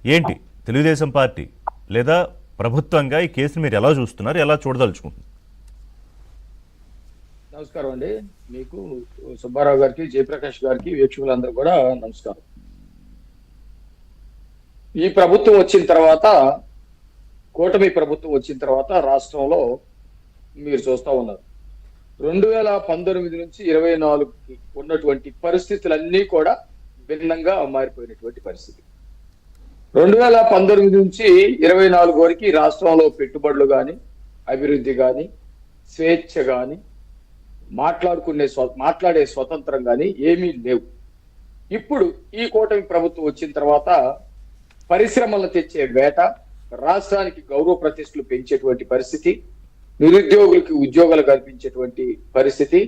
ఏంటి తెలుగుదేశం పార్టీ లేదా ప్రభుత్వంగా ఈ కేసుని మీరు ఎలా చూస్తున్నారు, ఎలా చూడదలుచుకుంటున్నారు? నమస్కారం అండి. మీకు సుబ్బారావు గారికి, జయప్రకాష్ గారికి, వీక్షకులందరూ కూడా నమస్కారం. ఈ ప్రభుత్వం వచ్చిన తర్వాత, కూటమి ప్రభుత్వం వచ్చిన తర్వాత రాష్ట్రంలో మీరు చూస్తా ఉన్నారు 2019 నుంచి 24కి ఉన్నటువంటి పరిస్థితులన్నీ కూడా భిన్నంగా మారిపోయినటువంటి పరిస్థితి. 2019 నుంచి 24 వరకు రాష్ట్రంలో పెట్టుబడులు కానీ, అభివృద్ధి కానీ, స్వేచ్ఛ కానీ, మాట్లాడే స్వతంత్రం కానీ ఏమీ లేవు. ఇప్పుడు ఈ కూటమి ప్రభుత్వం వచ్చిన తర్వాత పరిశ్రమలను తెచ్చే వేట, రాష్ట్రానికి గౌరవ ప్రతిష్టలు పెంచేటువంటి పరిస్థితి, నిరుద్యోగులకి ఉద్యోగాలు కల్పించేటువంటి పరిస్థితి,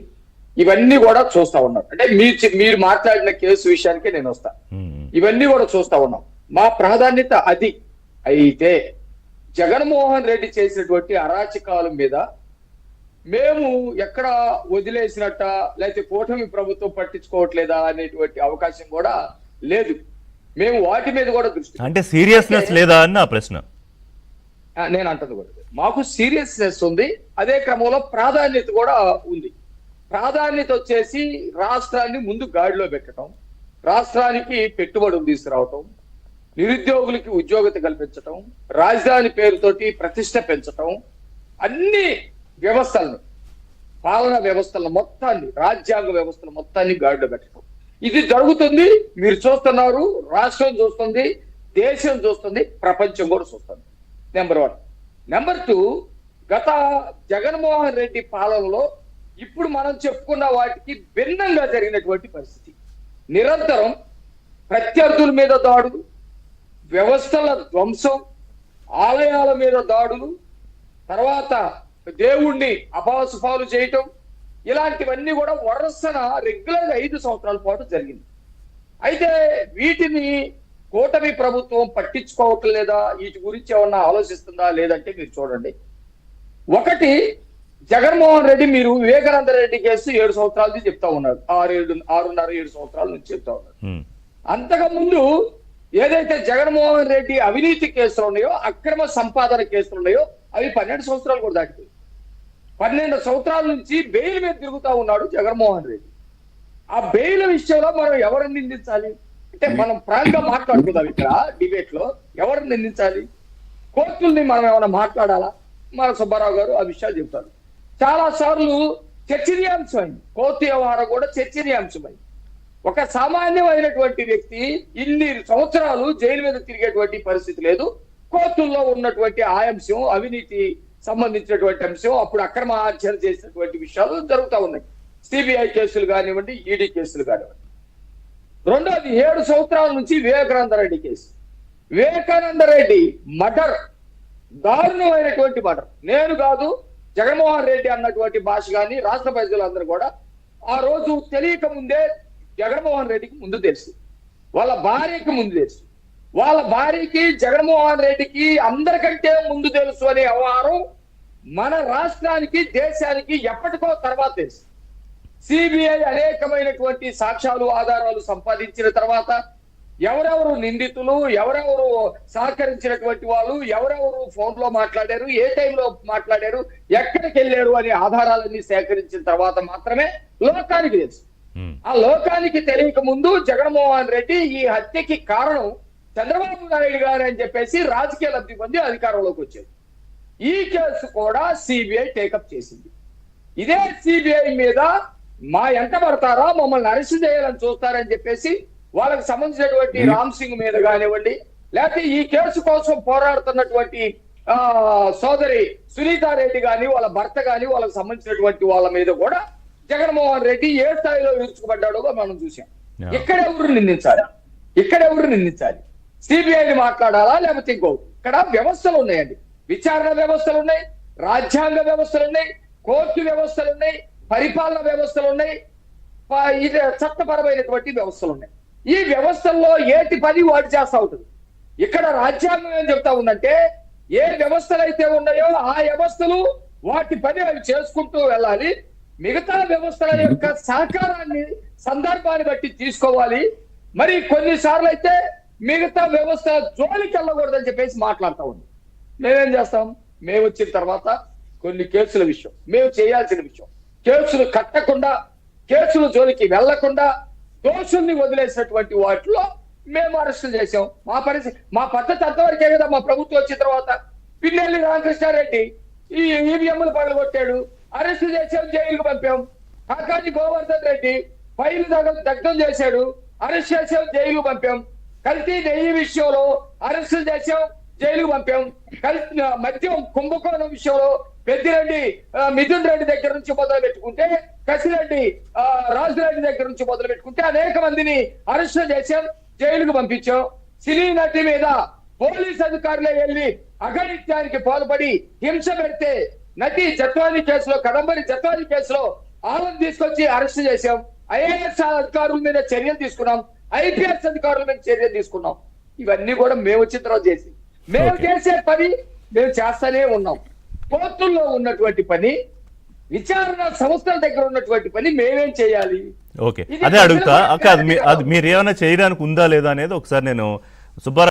ఇవన్నీ కూడా చూస్తా ఉన్నాం. అంటే మీరు మాట్లాడిన కేసు విషయానికే నేను వస్తా. ఇవన్నీ కూడా చూస్తా ఉన్నాం. మా ప్రాధాన్యత అది. అయితే జగన్మోహన్ రెడ్డి చేసినటువంటి అరాచకాల మీద మేము ఎక్కడ వదిలేసినట్ట, లేకపోతే కూటమి ప్రభుత్వం పట్టించుకోవట్లేదా అనేటువంటి అవకాశం కూడా లేదు. మేము వాటి మీద కూడా దృష్టి, అంటే సీరియస్నెస్ లేదా అని నా ప్రశ్న. నేను అంటది కూడా మాకు సీరియస్నెస్ ఉంది, అదే క్రమంలో ప్రాధాన్యత కూడా ఉంది. ప్రాధాన్యత వచ్చేసి రాష్ట్రాన్ని ముందు గాడిలో పెట్టడం, రాష్ట్రానికి పెట్టుబడులు తీసుకురావటం, నిరుద్యోగులకి ఉద్యోగత కల్పించటం, రాజధాని పేరుతోటి ప్రతిష్ట పెంచటం, అన్ని వ్యవస్థలను, పాలనా వ్యవస్థలను మొత్తాన్ని, రాజ్యాంగ వ్యవస్థల మొత్తాన్ని గాడిలో పెట్టడం, ఇది జరుగుతుంది. మీరు చూస్తున్నారు, రాష్ట్రం చూస్తుంది, దేశం చూస్తుంది, ప్రపంచం కూడా చూస్తుంది. నెంబర్ 1. నెంబర్ 2, గత జగన్మోహన్ రెడ్డి పాలనలో ఇప్పుడు మనం చెప్పుకున్న వాటికి భిన్నంగా జరిగినటువంటి పరిస్థితి. నిరంతరం ప్రత్యర్థుల మీద దాడులు, వ్యవస్థల ధ్వంసం, ఆలయాల మీద దాడులు, తర్వాత దేవుణ్ణి అపవాసుపాలు చేయటం, ఇలాంటివన్నీ కూడా వరుసన రెగ్యులర్గా 5 సంవత్సరాల పాటు జరిగింది. అయితే వీటిని కూటమి ప్రభుత్వం పట్టించుకోవటం లేదా, వీటి గురించి ఏమన్నా ఆలోచిస్తుందా లేదంటే మీరు చూడండి. ఒకటి, జగన్మోహన్ రెడ్డి మీరు వివేకానంద రెడ్డి కేసు 7 సంవత్సరాల నుంచి చెప్తా ఉన్నారు, 6.5-7 సంవత్సరాల నుంచి చెప్తా ఉన్నారు. అంతకు ముందు ఏదైతే జగన్మోహన్ రెడ్డి అవినీతి కేసులు ఉన్నాయో, అక్రమ సంపాదన కేసులు ఉన్నాయో, అవి 12 సంవత్సరాలు కూడా దాటిపోయి 12 సంవత్సరాల నుంచి బెయిల్ మీద తిరుగుతా ఉన్నాడు జగన్మోహన్ రెడ్డి. ఆ బెయిల్ విషయంలో మనం ఎవరిని నిందించాలి అంటే, మనం ప్రాంగా మాట్లాడుకుందాం. ఇక్కడ డిబేట్ లో ఎవరిని నిందించాలి? కోర్టుల్ని మనం ఏమైనా మాట్లాడాలా? మన సుబ్బారావు గారు ఆ విషయాలు చెప్తారు. చాలా సార్లు చర్చనీయాంశమైంది, కోర్టు వ్యవహారం కూడా చర్చనీయాంశమైంది. ఒక సామాన్యమైనటువంటి వ్యక్తి ఇన్ని సంవత్సరాలు జైలు మీద తిరిగేటువంటి పరిస్థితి లేదు. కోర్టుల్లో ఉన్నటువంటి ఆ అంశం, అవినీతి సంబంధించినటువంటి అంశం, అప్పుడు అక్రమ ఆచరణ చేసినటువంటి విషయాలు జరుగుతూ ఉన్నాయి. సిబిఐ కేసులు కానివ్వండి, ఈడీ కేసులు కానివ్వండి. రెండోది, 7 సంవత్సరాల నుంచి వివేకానంద రెడ్డి కేసు. వివేకానంద రెడ్డి మర్డర్, దారుణమైనటువంటి మర్డర్. నేను కాదు, జగన్మోహన్ రెడ్డి అన్నటువంటి భాష కానీ రాష్ట్ర ప్రజలందరూ కూడా ఆ రోజు తెలియక ముందే జగన్మోహన్ రెడ్డికి ముందు తెలుసు, వాళ్ళ భార్యకి ముందు తెలుసు, వాళ్ళ భార్యకి జగన్మోహన్ రెడ్డికి అందరికంటే ముందు తెలుసు అనే వ్యవహారం మన రాష్ట్రానికి, దేశానికి ఎప్పటికో తర్వాత తెలుసు. సిబిఐ అనేకమైనటువంటి సాక్ష్యాలు, ఆధారాలు సంపాదించిన తర్వాత ఎవరెవరు నిందితులు, ఎవరెవరు సహకరించినటువంటి వాళ్ళు, ఎవరెవరు ఫోన్ లో మాట్లాడారు, ఏ టైంలో మాట్లాడారు, ఎక్కడికి వెళ్ళారు అనే ఆధారాలన్నీ సేకరించిన తర్వాత మాత్రమే లోకానికి తెలుసు. ఆ లోకానికి తెలియక ముందు జగన్మోహన్ రెడ్డి ఈ హత్యకి కారణం చంద్రబాబు నాయుడు గారు అని చెప్పేసి రాజకీయ లబ్ధి పొంది అధికారంలోకి వచ్చారు. ఈ కేసు కూడా సిబిఐ టేకప్ చేసింది. ఇదే సిబిఐ మీద మా ఎంట పడతారా, మమ్మల్ని అరెస్ట్ చేయాలని చూస్తారని చెప్పేసి వాళ్ళకి సంబంధించినటువంటి రామ్ సింగ్ మీద కానివ్వండి, లేకపోతే ఈ కేసు కోసం పోరాడుతున్నటువంటి సోదరి సునీతారెడ్డి కానీ, వాళ్ళ భర్త కానీ, వాళ్ళకి సంబంధించినటువంటి వాళ్ళ మీద కూడా జగన్మోహన్ రెడ్డి ఏ స్థాయిలో విరుచుకుపడ్డాడో మనం చూసాం. ఇక్కడెవరు నిందించాలి? సిబిఐని మాట్లాడాలా లేకపోతే ఇంకో? ఇక్కడ వ్యవస్థలు ఉన్నాయండి, విచారణ వ్యవస్థలు ఉన్నాయి, రాజ్యాంగ వ్యవస్థలు ఉన్నాయి, కోర్టు వ్యవస్థలు ఉన్నాయి, పరిపాలన వ్యవస్థలు ఉన్నాయి, ఇది చట్టపరమైనటువంటి వ్యవస్థలు ఉన్నాయి. ఈ వ్యవస్థల్లో ఏటి పని వాటి చేస్తా ఉంటుంది. ఇక్కడ రాజ్యాంగం ఏం చెప్తా ఉందంటే, ఏ వ్యవస్థలు అయితే ఉన్నాయో ఆ వ్యవస్థలు వాటి పని అవి చేసుకుంటూ వెళ్ళాలి, మిగతా వ్యవస్థల యొక్క సహకారాన్ని సందర్భాన్ని బట్టి తీసుకోవాలి. మరి కొన్నిసార్లు అయితే మిగతా వ్యవస్థ జోలికి వెళ్ళకూడదని చెప్పేసి మాట్లాడుతూ ఉంది. మేమేం చేస్తాం? మేము వచ్చిన తర్వాత కొన్ని కేసుల విషయం, మేము చేయాల్సిన విషయం, కేసులు కట్టకుండా, కేసుల జోలికి వెళ్లకుండా దోషుల్ని వదిలేసినటువంటి వాటిలో మేము అరెస్టులు చేసాం. మా పద్ధతి అంతవరకే కదా. మా ప్రభుత్వం వచ్చిన తర్వాత పిన్నెల్లి రామకృష్ణారెడ్డి ఈ ఈవీఎంలు పగలగొట్టాడు, అరెస్టు చేసాం, జైలుకు పంపాం. కాకాజీ గోవర్ధన్ రెడ్డి ఫైల్ దగ్ధం చేశాడు, అరెస్ట్ చేసాం, జైలుకు పంపాం. కల్తీ నెయ్యి విషయంలో అరెస్టులు చేసాం, జైలుకు పంపాం. మద్యం కుంభకోణం విషయంలో పెద్దిరెడ్డి మిథున్ రెడ్డి దగ్గర నుంచి మొదలు పెట్టుకుంటే, కసిరెడ్డి రాజురెడ్డి దగ్గర నుంచి మొదలు పెట్టుకుంటే అనేక మందిని అరెస్టు చేసాం, జైలుకు పంపించాం. సినీ నటి మీద పోలీస్ అధికారులే వెళ్లి అఘాయిత్యానికి పాల్పడి హింస పెడితే నటి జత్వాని కేసులో, కదంబరి జత్వాని కేసులో ఆలను తీసుకొచ్చి అరెస్ట్ చేశాం. ఐఏఎస్ అధికారుల మీద చర్యలు తీసుకున్నాం, ఐపీఎస్ అధికారుల మీద చర్యలు తీసుకున్నాం. ఇవన్నీ కూడా మేము వచ్చిన తర్వాత మేము చేసే పని మేము చేస్తానే ఉన్నాం. కోర్టుల్లో ఉన్నటువంటి పని, విచారణ సంస్థల దగ్గర ఉన్నటువంటి పని మేమేం చేయాలి? ఓకే, అదే అడుగుతా. అది మీరు ఏమైనా చేయడానికి ఉందా లేదా అనేది ఒకసారి నేను సుబ్బారావు